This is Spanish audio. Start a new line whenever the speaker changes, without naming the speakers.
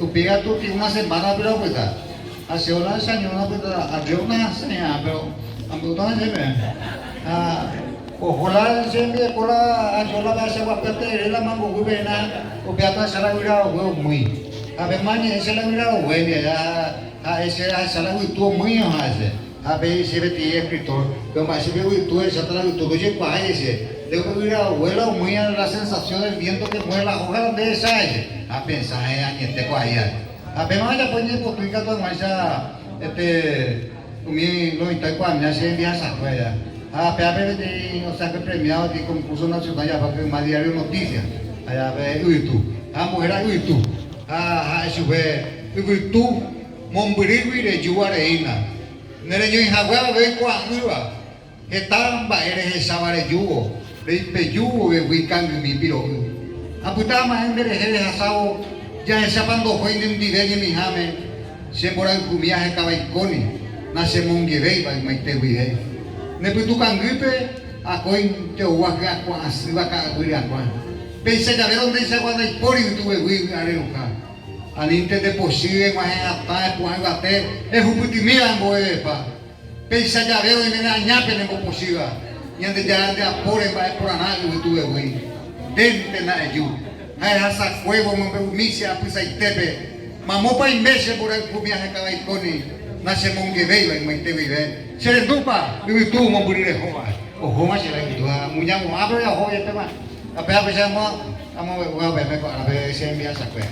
Upiga tú tiene una semana, pero pues hace una señora, pues abrió una señora, pero ambutón se ve. Ojalá se me cola a yola va a ser guapete, la mango gubena, o piata será mira o muy. A ver, mañana se la mira o güey, a ese será muy tú muy hace. A ver, se ve tío escritor, pero más se ve tú esa tra tú oye cuál ese. Luego mira abuela muy a la sensación del viento que mueve la hoja de esa a pensar en que te cuaya. A ver, más ya poner por tu hija tu más mi lo está cuando ya se envía esa cuella. Pero de o sea que premiado de concurso nacional ya para que más diario noticias. Allá ve YouTube. Mujer a YouTube. Eso fue YouTube. Mombrigui de Yuareina. Nere yo en Hawái ve cuando iba. Estaban eres esa vare yugo. De peyugo ve wikan mi piro. Aputa más en de asado. Ya esa pando fue en diveje mi jame. Se mora en cumiaje cabaiconi. Nace monguevei va maite wihe. Neputu canguipe a coin te uaga kwa asiva ka guria kwa. Pensa ya ver onde se guarda e por tu wi areruka. Aninte de posible mas ata kwa até é ruputimira moepa. Pensa ya ver onde na nyape ne posible. Yande ya de apore vai por anado tu wi. Dente na ju. Hai asa cuevo mo misia pisa itepe. Mamopa imese por el cumiaje cabaiconi. Nace monguevei en maite vive. Serendupa, vive tú momburi homa. O homa se la kitua, munyang mo abro ya ho ya tema. Apa apa saya mau, kamu wa be me ko abe se envía sa kwe.